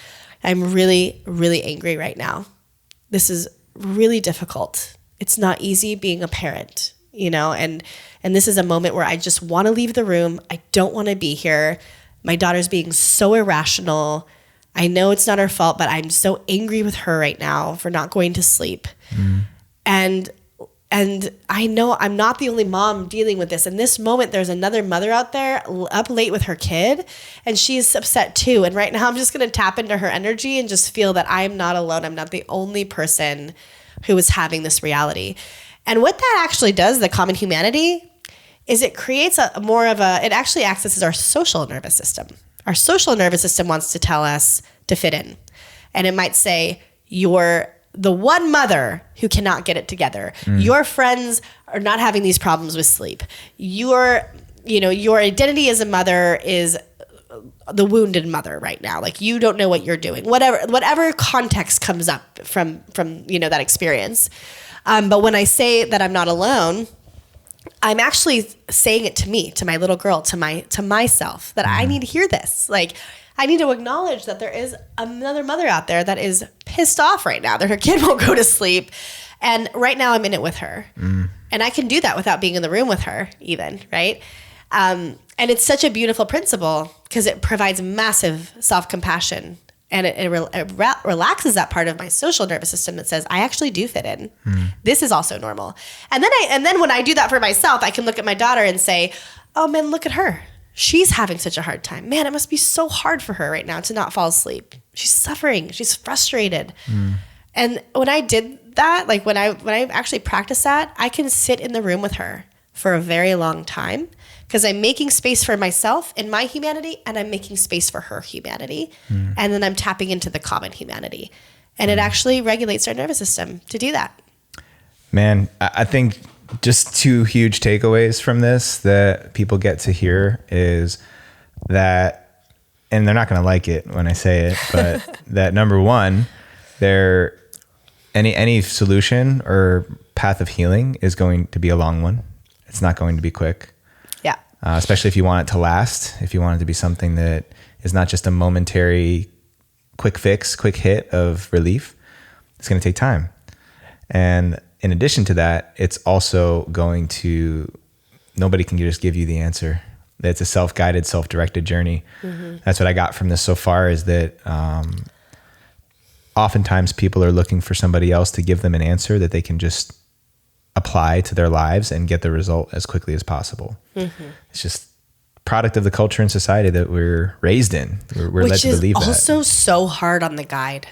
I'm really, really angry right now. This is really difficult. It's not easy being a parent, and this is a moment where I just want to leave the room. I don't want to be here. My daughter's being so irrational. I know it's not her fault, but I'm so angry with her right now for not going to sleep. And I know I'm not the only mom dealing with this. In this moment, there's another mother out there up late with her kid, and she's upset too. And right now, I'm just going to tap into her energy and just feel that I'm not alone. I'm not the only person who is having this reality. And what that actually does, the common humanity, is it creates it actually accesses our social nervous system. Our social nervous system wants to tell us to fit in. And it might say, you're the one mother who cannot get it together. Your friends are not having these problems with sleep. Your identity as a mother is the wounded mother right now. Like, you don't know what you're doing, whatever context comes up from, that experience. But when I say that I'm not alone, I'm actually saying it to me, to my little girl, to myself, that I need to hear this. Like, I need to acknowledge that there is another mother out there that is pissed off right now, that her kid won't go to sleep. And right now I'm in it with her. And I can do that without being in the room with her even, right? And it's such a beautiful principle because it provides massive self-compassion, and it relaxes that part of my social nervous system that says, I actually do fit in. This is also normal. And then when I do that for myself, I can look at my daughter and say, oh man, look at her. She's having such a hard time. Man, it must be so hard for her right now to not fall asleep. She's suffering. She's frustrated. And when I did that, like when I actually practiced that, I can sit in the room with her for a very long time because I'm making space for myself in my humanity, and I'm making space for her humanity. And then I'm tapping into the common humanity. And it actually regulates our nervous system to do that. Man, I think just two huge takeaways from this that people get to hear is that, and they're not going to like it when I say it, but that number one, any solution or path of healing is going to be a long one. It's not going to be quick. Yeah. Especially if you want it to last, if you want it to be something that is not just a momentary quick fix, quick hit of relief, it's going to take time. And in addition to that, it's also going to, nobody can just give you the answer. It's a self-guided, self-directed journey. That's what I got from this so far, is that oftentimes people are looking for somebody else to give them an answer that they can just apply to their lives and get the result as quickly as possible. It's just product of the culture and society that we're raised in. We're led to believe that. Which is also so hard on the guide.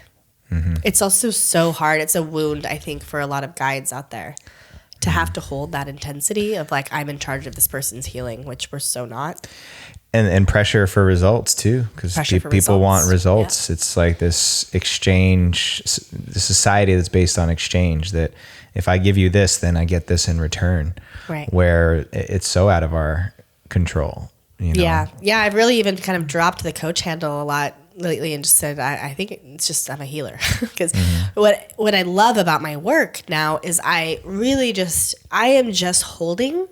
It's also so hard. It's a wound, I think, for a lot of guides out there to have to hold that intensity of like, I'm in charge of this person's healing, which we're so not. And pressure for results too, because people want results. Yeah. It's like this exchange, the society that's based on exchange, that if I give you this, then I get this in return. Right. Where it's so out of our control. You know? Yeah. I've really even kind of dropped the coach handle a lot lately and just said, I think it's just, I'm a healer. Because what I love about my work now is I am just holding,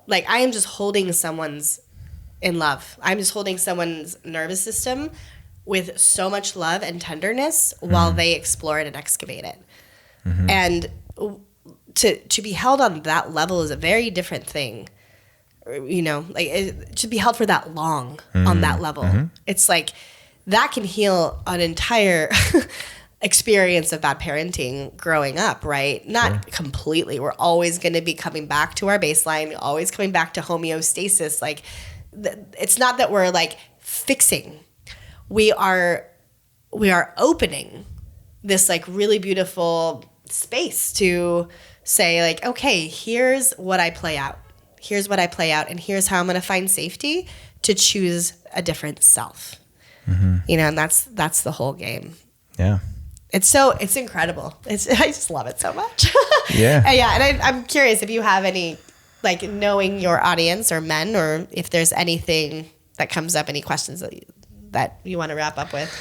like I am just holding someone's in love. I'm just holding someone's nervous system with so much love and tenderness while they explore it and excavate it. And to be held on that level is a very different thing. You know, like to be held for that long on that level. It's like that can heal an entire experience of bad parenting growing up, right? Not completely. We're always going to be coming back to our baseline, always coming back to homeostasis. Like it's not that we're like fixing. We are opening this like really beautiful space to say like, okay, here's what I play out. Here's what I play out, and here's how I'm going to find safety to choose a different self. You know, and that's the whole game. Yeah. It's incredible. I just love it so much. Yeah. And I'm curious if you have any, like, knowing your audience or men, or if there's anything that comes up, any questions that you want to wrap up with.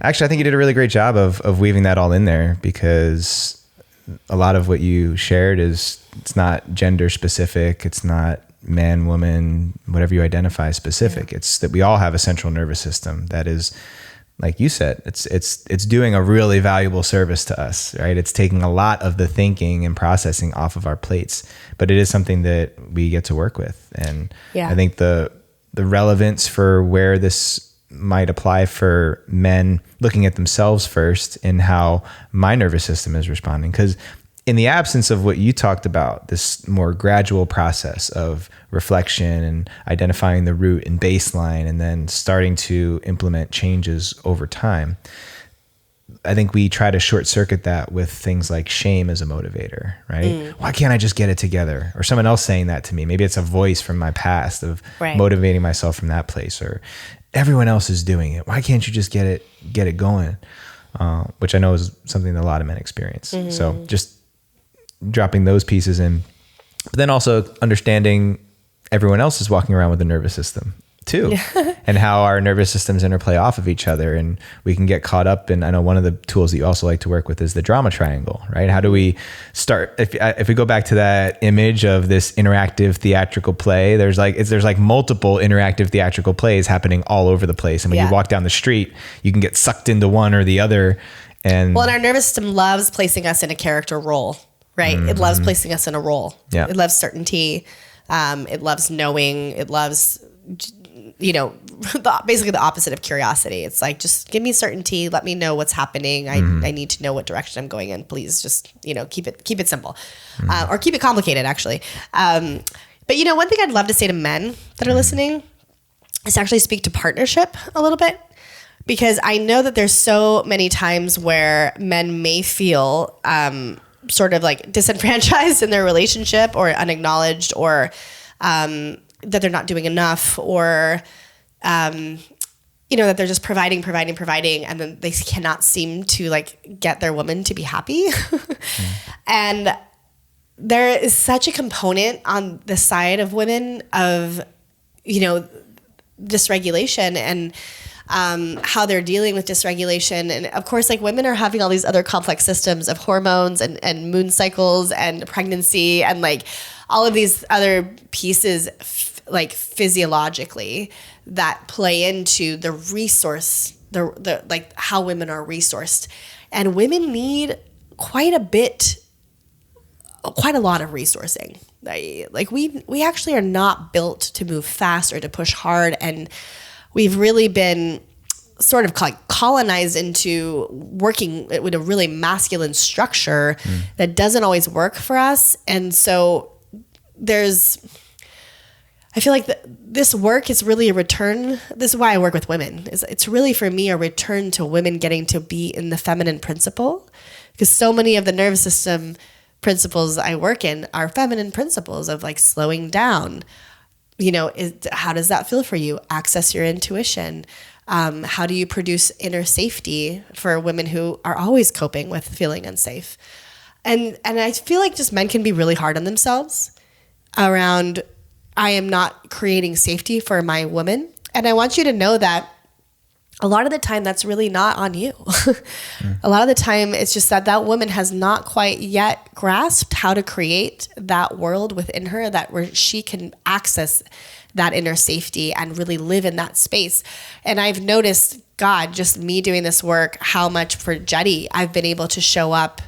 Actually, I think you did a really great job of weaving that all in there, because a lot of what you shared it's not gender specific. It's not man, woman, whatever you identify specific. Yeah. It's that we all have a central nervous system that is, like you said, it's doing a really valuable service to us, right? It's taking a lot of the thinking and processing off of our plates, but it is something that we get to work with. And I think the relevance for where this might apply for men looking at themselves first and how my nervous system is responding. Because in the absence of what you talked about, this more gradual process of reflection and identifying the root and baseline and then starting to implement changes over time, I think we try to short circuit that with things like shame as a motivator, right? Why can't I just get it together? Or someone else saying that to me. Maybe it's a voice from my past of motivating myself from that place, or everyone else is doing it. Why can't you just get it going? Which I know is something that a lot of men experience. So just dropping those pieces in, but then also understanding everyone else is walking around with a nervous system. too, and how our nervous systems interplay off of each other. And we can get caught up in, I know one of the tools that you also like to work with is the drama triangle, right? How do we start, if we go back to that image of this interactive theatrical play, there's like multiple interactive theatrical plays happening all over the place. And when you walk down the street, you can get sucked into one or the other. And our nervous system loves placing us in a character role, right? It loves placing us in a role. Yeah. It loves certainty. It loves knowing. It loves, basically the opposite of curiosity. It's like, just give me certainty. Let me know what's happening. I need to know what direction I'm going in. Please just, keep it simple, or keep it complicated, actually. But one thing I'd love to say to men that are listening is to actually speak to partnership a little bit, because I know that there's so many times where men may feel, sort of like disenfranchised in their relationship, or unacknowledged, or, that they're not doing enough, or, that they're just providing, and then they cannot seem to like get their woman to be happy. And there is such a component on the side of women of, dysregulation, and how they're dealing with dysregulation. And of course, like, women are having all these other complex systems of hormones and moon cycles and pregnancy, and like all of these other pieces, like physiologically, that play into the resource, the like how women are resourced. And women need quite a lot of resourcing. Like we actually are not built to move fast or to push hard, and we've really been sort of colonized into working with a really masculine structure that doesn't always work for us. And so I feel like this work is really a return. This is why I work with women. It's really, for me, a return to women getting to be in the feminine principle, because so many of the nervous system principles I work in are feminine principles of like slowing down. How does that feel for you? Access your intuition. How do you produce inner safety for women who are always coping with feeling unsafe? And I feel like just men can be really hard on themselves around, I am not creating safety for my woman. And I want you to know that a lot of the time that's really not on you. A lot of the time it's just that woman has not quite yet grasped how to create that world within her, that where she can access that inner safety and really live in that space. And I've noticed, God, just me doing this work, how much for Jeddy I've been able to show up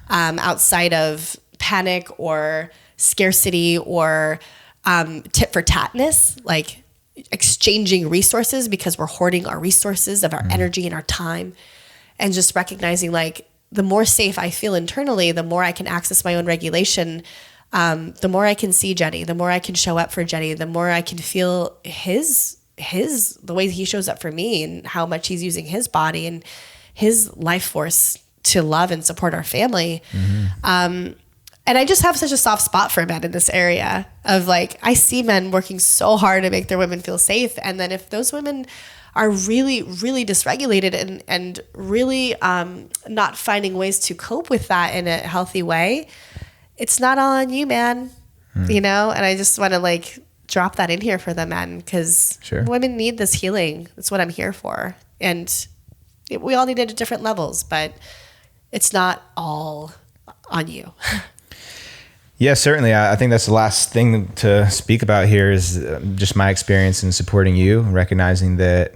outside of panic or scarcity or tit for tatness, like exchanging resources because we're hoarding our resources of our energy and our time, and just recognizing like the more safe I feel internally, the more I can access my own regulation, the more I can see Jeddy, the more I can show up for Jeddy, the more I can feel the way he shows up for me, and how much he's using his body and his life force to love and support our family. And I just have such a soft spot for men in this area of like, I see men working so hard to make their women feel safe. And then if those women are really, really dysregulated and really not finding ways to cope with that in a healthy way, it's not all on you, man. And I just want to like drop that in here for the men, because women need this healing. That's what I'm here for. And we all need it at different levels, but it's not all on you. Yeah, certainly. I think that's the last thing to speak about here is just my experience in supporting you, recognizing that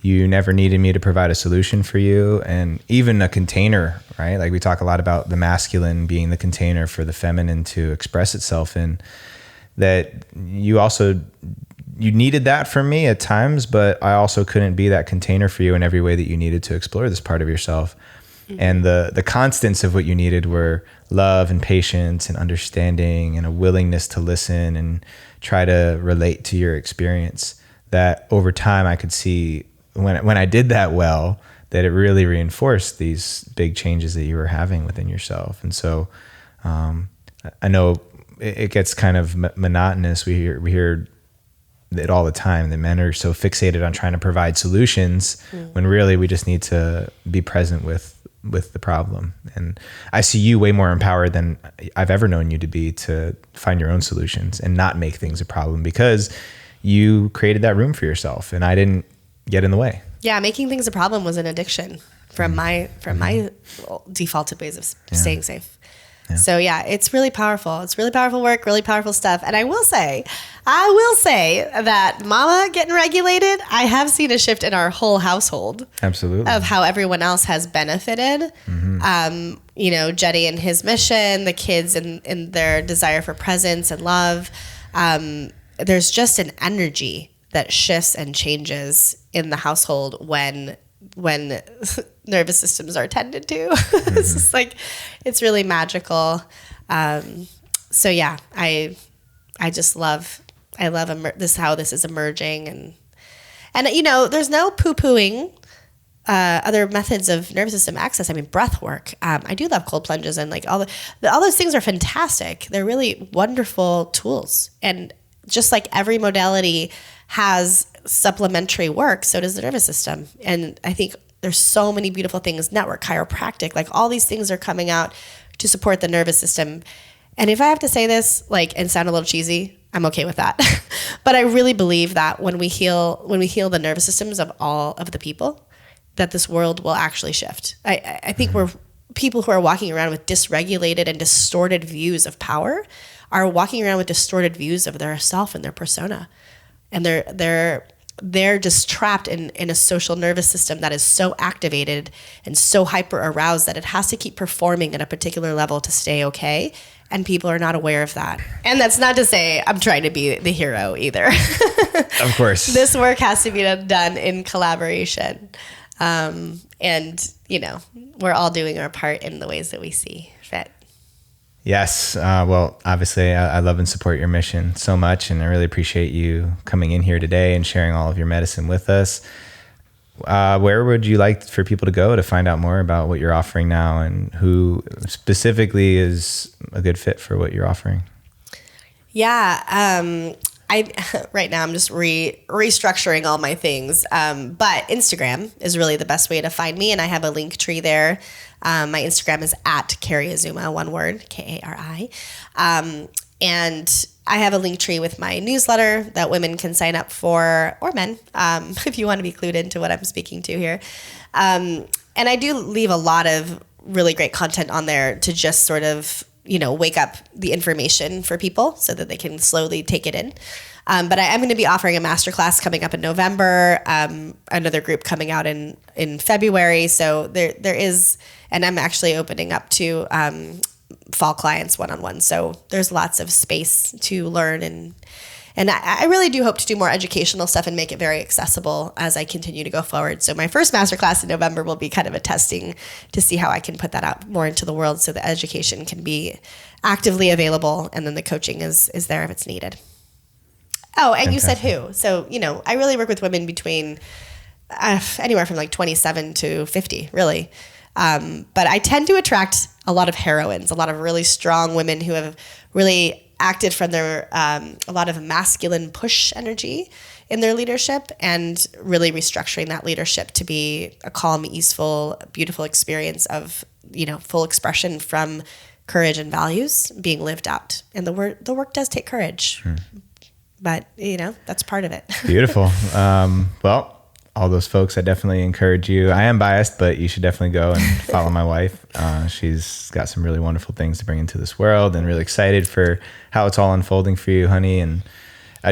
you never needed me to provide a solution for you, and even a container, right? Like we talk a lot about the masculine being the container for the feminine to express itself in, that you needed that from me at times, but I also couldn't be that container for you in every way that you needed to explore this part of yourself. And the constants of what you needed were love and patience and understanding and a willingness to listen and try to relate to your experience. That over time I could see when I did that well, that it really reinforced these big changes that you were having within yourself. And so I know it gets kind of monotonous. We hear it all the time, that men are so fixated on trying to provide solutions when really we just need to be present with the problem. And I see you way more empowered than I've ever known you to be, to find your own solutions and not make things a problem, because you created that room for yourself, and I didn't get in the way. Yeah, making things a problem was an addiction from my defaulted ways of staying safe. Yeah. So yeah, it's really powerful. It's really powerful work, really powerful stuff. And I will say that mama getting regulated, I have seen a shift in our whole household. Absolutely. Of how everyone else has benefited. Mm-hmm. Jeddy and his mission, the kids and their desire for presence and love. There's just an energy that shifts and changes in the household when nervous systems are tended to. Mm-hmm. It's just like, it's really magical. So yeah, I just love how this is emerging, and there's no poo-pooing other methods of nervous system access. I mean, breath work. I do love cold plunges, and like all those things are fantastic. They're really wonderful tools. And just like every modality has supplementary work, so does the nervous system. And I think there's so many beautiful things, network, chiropractic, like all these things are coming out to support the nervous system. And if I have to say this, like, and sound a little cheesy, I'm okay with that. But I really believe that when we heal the nervous systems of all of the people, that this world will actually shift. I think we're people who are walking around with dysregulated and distorted views of power are walking around with distorted views of their self and their persona. And they're just trapped in a social nervous system that is so activated and so hyper aroused that it has to keep performing at a particular level to stay okay. And people are not aware of that. And that's not to say I'm trying to be the hero either. Of course. This work has to be done in collaboration. And we're all doing our part in the ways that we see fit. Yes. Well, obviously, I love and support your mission so much, and I really appreciate you coming in here today and sharing all of your medicine with us. Where would you like for people to go to find out more about what you're offering now, and who specifically is a good fit for what you're offering? Yeah. Right now I'm just restructuring all my things. But Instagram is really the best way to find me. And I have a link tree there. My Instagram is at Kari Azuma, one word, Kari. And I have a link tree with my newsletter that women can sign up for, or men, if you want to be clued into what I'm speaking to here. And I do leave a lot of really great content on there to just sort of, wake up the information for people so that they can slowly take it in. But I am going to be offering a masterclass coming up in November, another group coming out in February. So there is, and I'm actually opening up to fall clients one-on-one. So there's lots of space to learn, and I really do hope to do more educational stuff and make it very accessible as I continue to go forward. So my first masterclass in November will be kind of a testing to see how I can put that out more into the world so the education can be actively available, and then the coaching is there if it's needed. Oh, and fantastic. You said who. So, I really work with women between anywhere from like 27 to 50, really. But I tend to attract a lot of heroines, a lot of really strong women who have really acted from their a lot of masculine push energy in their leadership, and really restructuring that leadership to be a calm, easeful, beautiful experience of, full expression from courage and values being lived out. And the work does take courage. But, that's part of it. Beautiful. Well, all those folks, I definitely encourage you. I am biased, but you should definitely go and follow my wife. She's got some really wonderful things to bring into this world, and really excited for how it's all unfolding for you, honey. And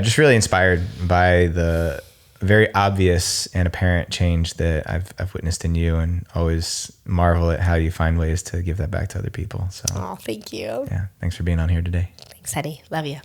just really inspired by the very obvious and apparent change that I've witnessed in you, and always marvel at how you find ways to give that back to other people. So, oh, thank you. Yeah. Thanks for being on here today. Thanks, honey. Love you.